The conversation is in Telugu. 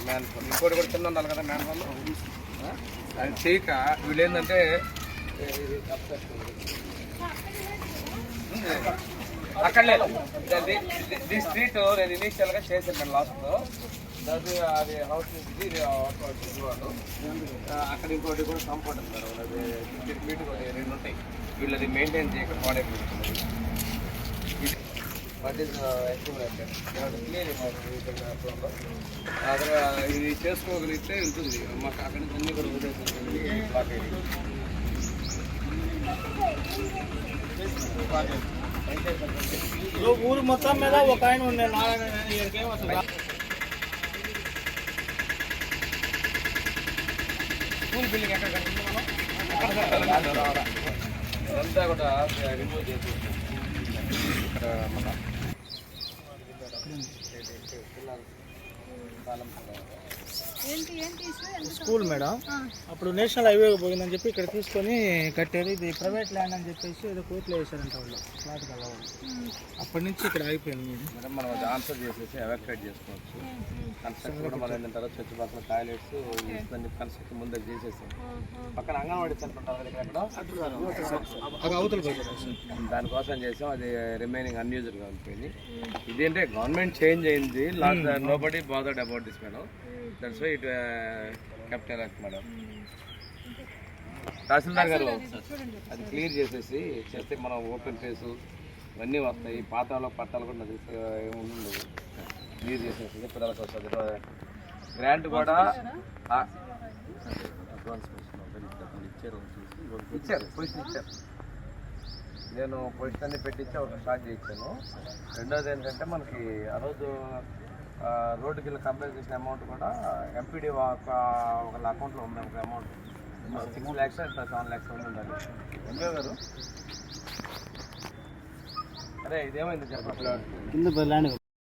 మ్యాన్ ఫోన్ ఇంకోటి కూడా కింద ఉండాలి కదా మ్యాన్ ఫోన్. అది చేయక వీళ్ళు ఏంటంటే అక్కడ లేదు ది స్ట్రీట్ నేను ఇనీషియల్గా చేశాను నేను లాస్ట్లో. అది హౌస్ ఇది వాళ్ళు అక్కడ ఇంకోటి కూడా కాంపౌండ్ అంటారు. అది 15 feet 2 ఉంటాయి. వీళ్ళు అది మెయింటైన్ చేయక ప్రోడక్ట్ వాట్ ఈస్ క్లియర్ అక్కడ ఇది చేసుకోగలిగితే ఉంటుంది. మాకు అక్కడి నుంచి అన్ని కూడా వదిలేసి బ్లాక్ అయ్యింది. ఊరు మొత్తం మీద ఒక ఆయన ఉండే నారాయణ స్కూల్ బిల్డింగ్ ఎక్కడ కట్టింది మనం అంతా కూడా రిమూవ్ చేసి ఇక్కడ మన స్కూల్ మేడం అప్పుడు నేషనల్ హైవే పోయిందని చెప్పి ఇక్కడ తీసుకొని కట్టారు. ఇది ప్రైవేట్ ల్యాండ్ అని చెప్పేసి ఏదో కోర్టులో వేసారంట వాళ్ళు ఫ్లాట్ కలవాలి. అప్పటి నుంచి ఇక్కడ ఆగిపోయింది మేడం. మనం అది ఆన్సర్ చేసేసి ఎవాక్యుయేట్ చేసుకోవచ్చు. కన్స్ట్రక్షన్ కూడా మనం ఏంటంటే చుట్టుపక్కల టాయిలెట్స్ ఇవన్నీ కన్స్ట్రక్షన్ ముందే చేసేసాం. పక్కన అంగన్వాడీ సెంటర్ ఉంటుంది ఇక్కడ అవతల దానికోసం చేసాం. అది రిమైనింగ్ అన్యూజ్డ్గా ఉండిపోయింది. ఇదేంటే గవర్నమెంట్ చేంజ్ అయింది. No body bothered about this madam. That's why it captain act madam. తహసీల్దార్ గారు అది క్లియర్ చేసేసి చేస్తే మనం ఓపెన్ ఫేస్ ఇవన్నీ వస్తాయి. పాతాలో పట్టాలు కూడా ఉండదు. క్లియర్ చేసేసి పిల్లలకు వస్తుంది. గ్రాంట్ కూడా ఇచ్చారు పొజిషన్ ఇచ్చారు. నేను పొజిషన్ అన్ని పెట్టించి ఒక స్టార్ట్ చేయించాను. రెండోది ఏంటంటే మనకి ఆ రోజు రోడ్డుకి వెళ్ళి కంపేర్ చేసిన అమౌంట్ కూడా ఎంపీడీ ఒకళ్ళ అకౌంట్లో ఉంది. ఒక అమౌంట్ 6 lakhs 7 lakhs ఉండాలి. ఎంజో గారు అరే ఇదేమైంది చెప్పండి.